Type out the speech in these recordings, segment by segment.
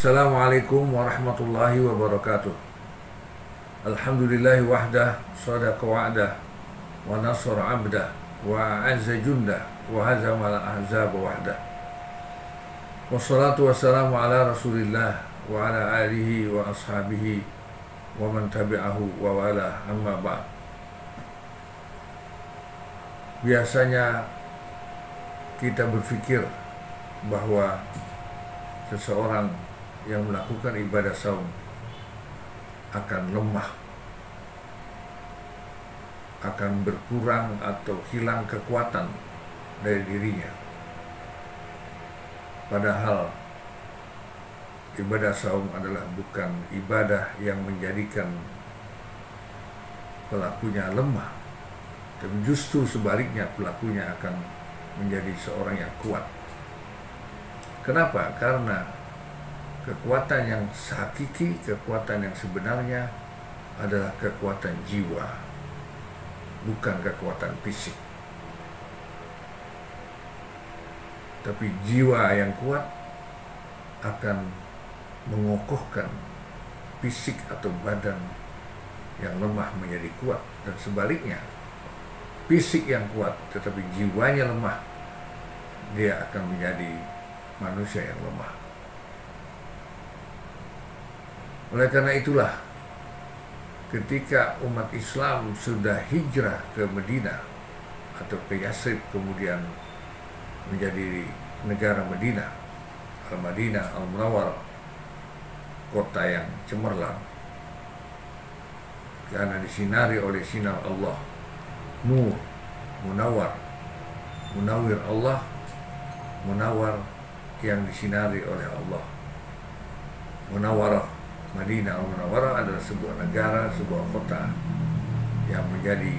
Assalamualaikum warahmatullahi wabarakatuh. Alhamdulillahi wahdah, sadaqa wa'dah, wa nasr abdah, wa a'azza jundah, wa hazamal ahzab wahdah. Wassalatu wassalamu ala rasulillah, wa ala alihi wa ashabihi, wa man tabi'ahu wa wala, amma ba'd. Biasanya kita berpikir bahwa seseorang yang melakukan ibadah saum akan lemah, akan berkurang atau hilang kekuatan dari dirinya. Padahal ibadah saum adalah bukan ibadah yang menjadikan pelakunya lemah, tapi justru sebaliknya, pelakunya akan menjadi seorang yang kuat. Kenapa? Karena kekuatan yang hakiki, kekuatan yang sebenarnya adalah kekuatan jiwa, bukan kekuatan fisik. Tapi jiwa yang kuat akan mengokohkan fisik atau badan yang lemah menjadi kuat, dan sebaliknya, fisik yang kuat tetapi jiwanya lemah, dia akan menjadi manusia yang lemah. Oleh karena itulah, ketika umat Islam sudah hijrah ke Madinah atau ke Yathrib, kemudian menjadi negara Madinah, Al-Madinah Al-Munawwarah, kota yang cemerlang karena disinari oleh sinar Allah, nur, munawwar, munawwir Allah, munawwar yang disinari oleh Allah. Munawwarah Madinah Al-Munawwarah adalah sebuah negara, sebuah kota yang menjadi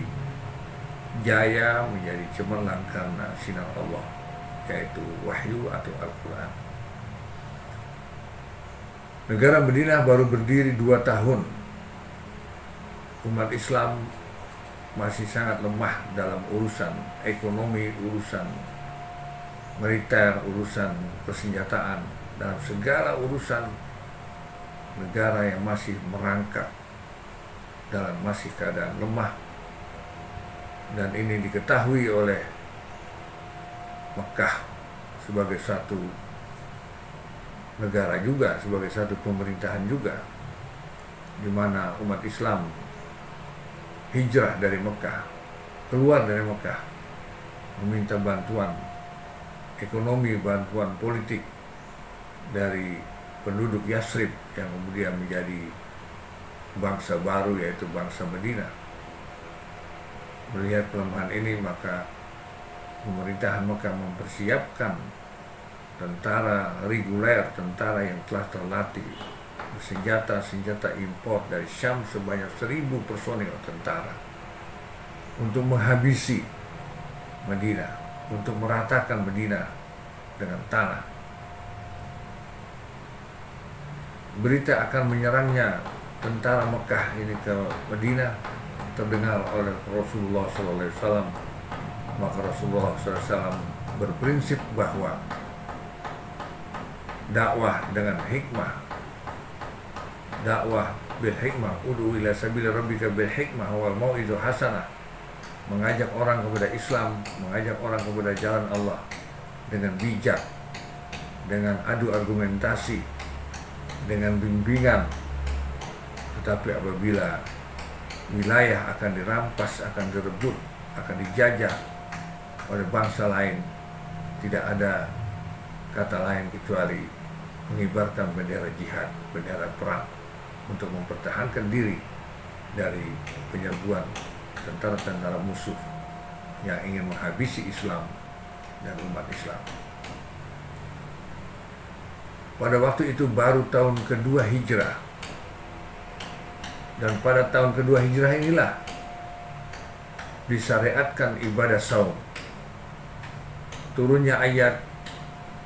jaya, menjadi cemerlang karena sinar Allah, yaitu wahyu atau Al-Quran. Negara Madinah baru berdiri 2 tahun. Umat Islam masih sangat lemah dalam urusan ekonomi, urusan militer, urusan persenjataan, dalam segala urusan. Negara yang masih merangkak dalam masih keadaan lemah, dan ini diketahui oleh Mekah sebagai satu negara juga, sebagai satu pemerintahan juga, di mana umat Islam hijrah dari Mekah, keluar dari Mekah, meminta bantuan ekonomi, bantuan politik dari penduduk Yathrib yang kemudian menjadi bangsa baru, yaitu bangsa Madinah. Melihat kelemahan ini, maka pemerintahan Mekah mempersiapkan tentara reguler, tentara yang telah terlatih, senjata impor dari Syam sebanyak 1000 personil tentara untuk menghabisi Madinah, untuk meratakan Madinah dengan tanah. Berita akan menyerangnya tentara Mekah ini ke Madinah terdengar oleh Rasulullah SAW. Maka Rasulullah SAW berprinsip bahwa dakwah dengan hikmah, dakwah bil hikmah, ud'u ila sabili rabbika bil hikmah wal mau'izah hasanah, mengajak orang kepada Islam, mengajak orang kepada jalan Allah dengan bijak, dengan adu argumentasi, dengan bimbingan. Tetapi apabila wilayah akan dirampas, akan direbut, akan dijajah oleh bangsa lain, tidak ada kata lain kecuali mengibarkan bendera jihad, bendera perang, untuk mempertahankan diri dari penyerbuan tentara-tentara musuh yang ingin menghabisi Islam dan umat Islam. Pada waktu itu baru tahun kedua hijrah, dan pada tahun kedua hijrah inilah disyariatkan ibadah saum. Turunnya ayat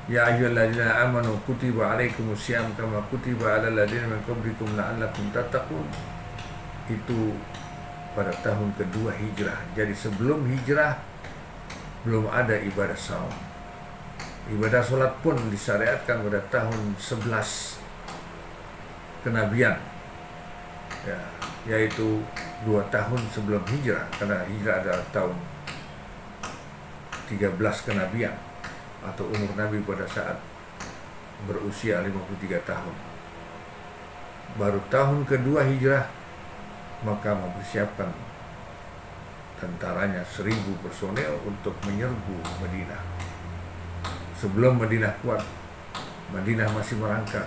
ya ayyuhalladzina amanu kutiba alaikumusiyam kama kutiba alal ladzina min qablikum la'allakum tattaqun, itu pada tahun kedua hijrah. Jadi sebelum hijrah belum ada ibadah saum. Ibadah sholat pun disyariatkan pada tahun 11 kenabian, ya, yaitu 2 tahun sebelum hijrah, karena hijrah adalah tahun 13 kenabian atau umur Nabi pada saat berusia 53 tahun. Baru tahun kedua hijrah maka mempersiapkan tentaranya 1000 personel untuk menyerbu Madinah. Sebelum Madinah kuat, Madinah masih merangkak,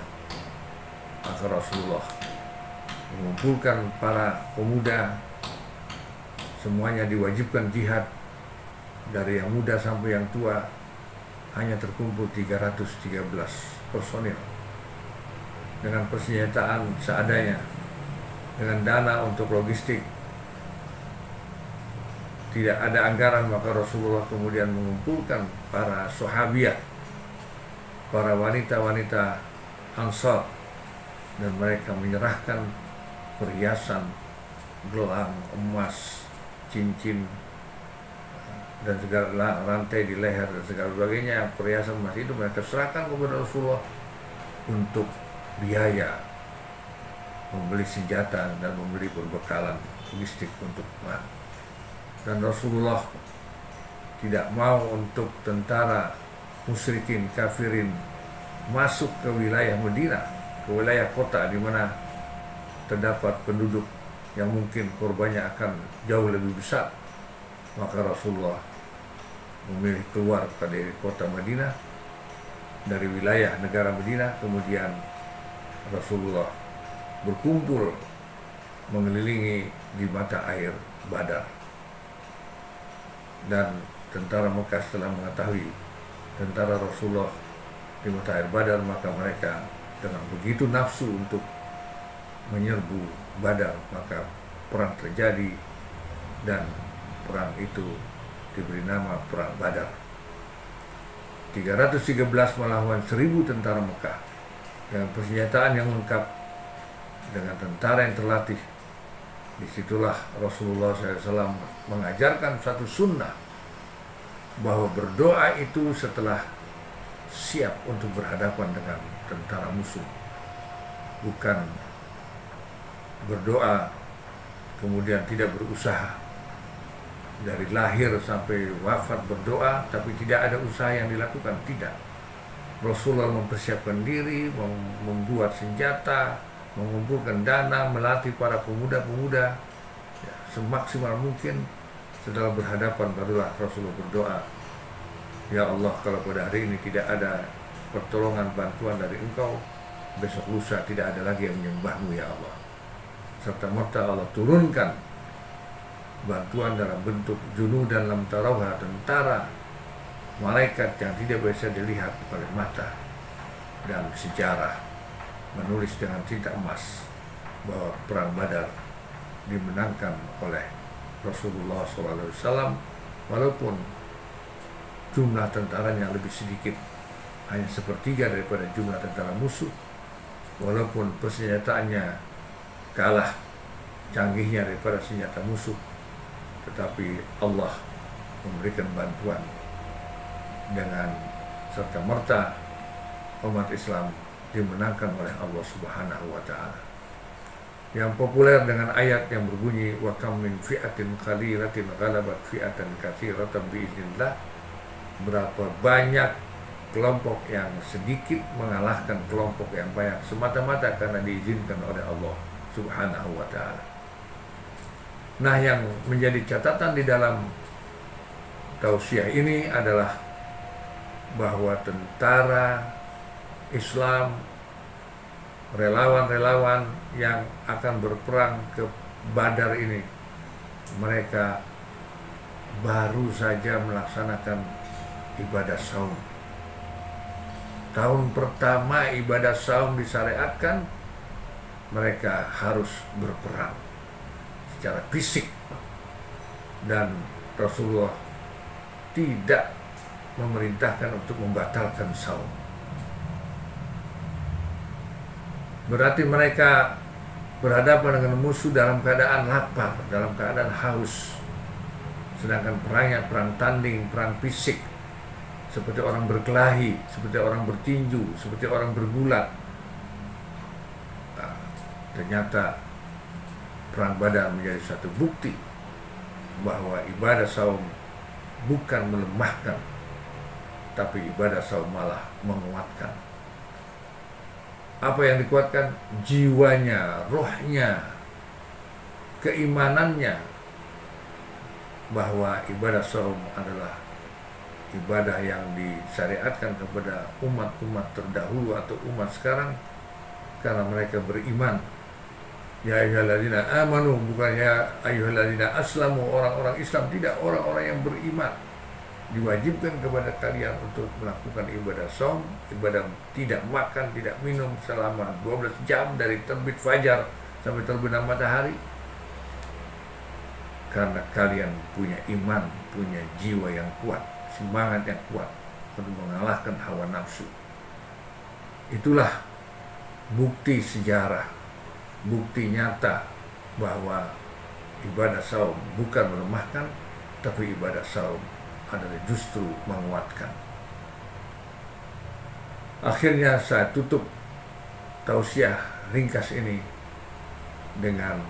maka Rasulullah mengumpulkan para pemuda, semuanya diwajibkan jihad, dari yang muda sampai yang tua. Hanya terkumpul 313 personil dengan persenjataan seadanya, dengan dana untuk logistik. Tidak ada anggaran, maka Rasulullah kemudian mengumpulkan para sahabiah, para wanita-wanita Ansar, dan mereka menyerahkan perhiasan, gelang, emas, cincin, dan segala rantai di leher dan segala sebagainya, perhiasan emas itu mereka serahkan kepada Rasulullah untuk biaya membeli senjata dan membeli perbekalan logistik untuk perang. Dan Rasulullah tidak mau untuk tentara musyrikin kafirin masuk ke wilayah Madinah, ke wilayah kota di mana terdapat penduduk yang mungkin korbannya akan jauh lebih besar. Maka Rasulullah memilih keluar dari kota Madinah, dari wilayah negara Madinah. Kemudian Rasulullah berkumpul mengelilingi di mata air Badar. Dan tentara Mekah setelah mengetahui tentara Rasulullah di mata air Badar, maka mereka dengan begitu nafsu untuk menyerbu Badar, maka perang terjadi, dan perang itu diberi nama Perang Badar. 313 melawan 1000 tentara Mekah dengan persenjataan yang lengkap, dengan tentara yang terlatih. Disitulah Rasulullah SAW mengajarkan satu sunnah, bahwa berdoa itu setelah siap untuk berhadapan dengan tentara musuh, bukan berdoa kemudian tidak berusaha. Dari lahir sampai wafat berdoa, tapi tidak ada usaha yang dilakukan, tidak. Rasulullah mempersiapkan diri, membuat senjata, mengumpulkan dana, melatih para pemuda-pemuda, ya, semaksimal mungkin. Setelah berhadapan barulah Rasulullah berdoa, ya Allah, kalau pada hari ini tidak ada pertolongan bantuan dari Engkau, besok lusa tidak ada lagi yang menyembahmu ya Allah. Serta merta Allah turunkan bantuan dalam bentuk junudan lam tarauha, tentara, malaikat yang tidak bisa dilihat oleh mata. Dan sejarah menulis dengan tinta emas bahwa perang Badar dimenangkan oleh Rasulullah SAW, walaupun jumlah tentaranya lebih sedikit, hanya sepertiga daripada jumlah tentara musuh, walaupun persenjataannya kalah canggihnya daripada senjata musuh, tetapi Allah memberikan bantuan dengan serta merta umat Islam dimenangkan oleh Allah Subhanahu wa Ta'ala. Yang populer dengan ayat yang berbunyi, wa kam min fi'atin qalilatin ghalabat fi'atan katsiratan biiznillah. Berapa banyak kelompok yang sedikit mengalahkan kelompok yang banyak semata-mata karena diizinkan oleh Allah Subhanahu wa Ta'ala. Nah, yang menjadi catatan di dalam tausiah ini adalah bahwa tentara Islam, relawan-relawan yang akan berperang ke Badar ini, mereka baru saja melaksanakan ibadah saum. Tahun pertama ibadah saum disyariatkan, mereka harus berperang secara fisik, dan Rasulullah tidak memerintahkan untuk membatalkan saum. Berarti mereka berhadapan dengan musuh dalam keadaan lapar, dalam keadaan haus. Sedangkan perangnya perang tanding, perang fisik, seperti orang berkelahi, seperti orang bertinju, seperti orang bergulat. Nah, ternyata Perang Badar menjadi satu bukti bahwa ibadah saum bukan melemahkan, tapi ibadah saum malah menguatkan. Apa yang dikuatkan? Jiwanya, rohnya, keimanannya, bahwa ibadah saum adalah ibadah yang disyariatkan kepada umat-umat terdahulu atau umat sekarang karena mereka beriman. Ya ayyuhalladzina amanu, bukan ya ayyuhalladzina aslamu, orang-orang Islam, tidak, orang-orang yang beriman. Diwajibkan kepada kalian untuk melakukan ibadah saum, ibadah tidak makan, tidak minum selama 12 jam dari terbit fajar sampai terbenam matahari. Karena kalian punya iman, punya jiwa yang kuat, semangat yang kuat untuk mengalahkan hawa nafsu. Itulah bukti sejarah, bukti nyata bahwa ibadah saum bukan melemahkan, tapi ibadah saum adalah justru menguatkan. Akhirnya saya tutup tausiah ringkas ini dengan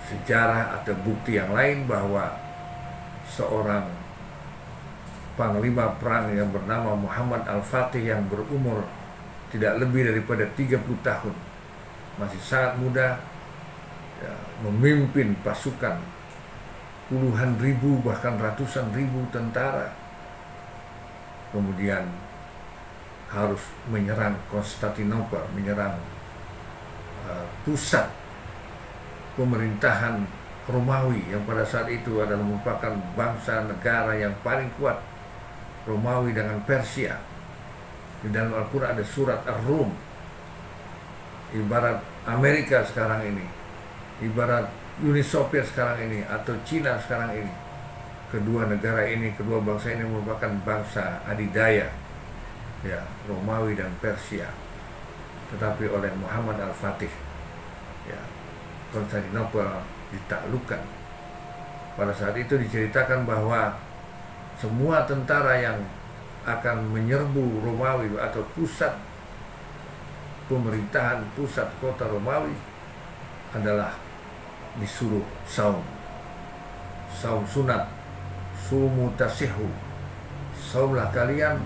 sejarah atau bukti yang lain bahwa seorang panglima perang yang bernama Muhammad Al-Fatih yang berumur tidak lebih daripada 30 tahun, masih sangat muda, ya, memimpin pasukan puluhan ribu bahkan ratusan ribu tentara, kemudian harus menyerang Konstantinopel, menyerang pusat pemerintahan Romawi yang pada saat itu adalah merupakan bangsa negara yang paling kuat, Romawi dengan Persia. Di dalam Al-Quran ada surat Ar-Rum, ibarat Amerika sekarang ini, ibarat Uni Soviet sekarang ini, atau Cina sekarang ini. Kedua negara ini, kedua bangsa ini merupakan bangsa adidaya, ya, Romawi dan Persia. Tetapi oleh Muhammad Al-Fatih, ya, Konstantinopel ditaklukkan. Pada saat itu diceritakan bahwa semua tentara yang akan menyerbu Romawi atau pusat pemerintahan, pusat kota Romawi adalah disuruh saum sunat, sumu tasihu, saumlah kalian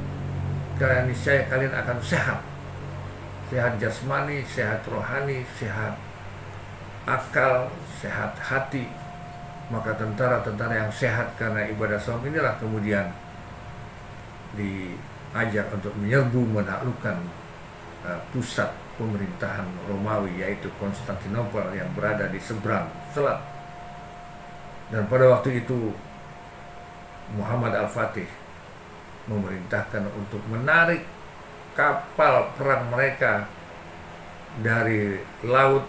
niscaya kalian akan sehat jasmani, sehat rohani, sehat akal, sehat hati. Maka tentara-tentara yang sehat karena ibadah saum inilah kemudian diajak untuk menyerbu, menaklukkan pusat pemerintahan Romawi, yaitu Konstantinopel yang berada di seberang selat. Dan pada waktu itu Muhammad Al-Fatih memerintahkan untuk menarik kapal perang mereka dari laut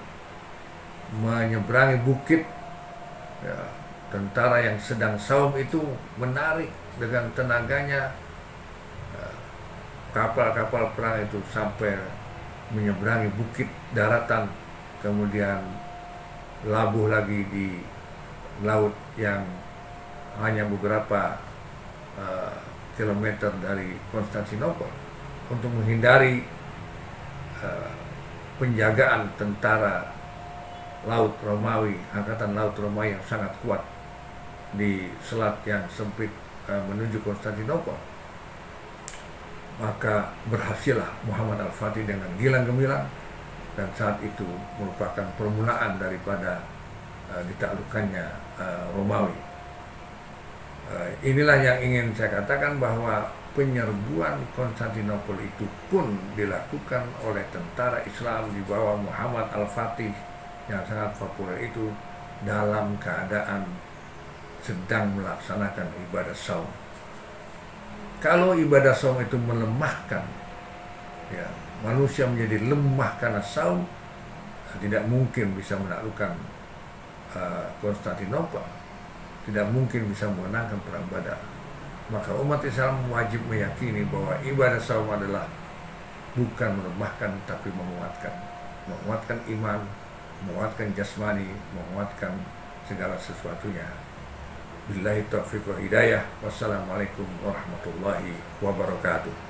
menyeberangi bukit. Ya, tentara yang sedang saum itu menarik dengan tenaganya kapal-kapal perang itu sampai menyeberangi bukit daratan, kemudian labuh lagi di laut yang hanya beberapa kilometer dari Konstantinopel untuk menghindari penjagaan tentara laut Romawi, angkatan laut Romawi yang sangat kuat di selat yang sempit menuju Konstantinopel. Maka berhasillah Muhammad Al-Fatih dengan gilang gemilang, dan saat itu merupakan permulaan daripada ditaklukkannya Romawi. Inilah yang ingin saya katakan, bahwa penyerbuan Konstantinopel itu pun dilakukan oleh tentara Islam di bawah Muhammad Al-Fatih yang sangat populer itu dalam keadaan sedang melaksanakan ibadah saum. Kalau ibadah saum itu melemahkan, ya, manusia menjadi lemah karena saum, tidak mungkin bisa menaklukkan Konstantinopel, tidak mungkin bisa memenangkan perang Badar. Maka umat Islam wajib meyakini bahwa ibadah saum adalah bukan melemahkan tapi menguatkan iman, menguatkan jasmani, menguatkan segala sesuatunya. Billahi taufiq wal hidayah. Wassalamualaikum warahmatullahi wabarakatuh.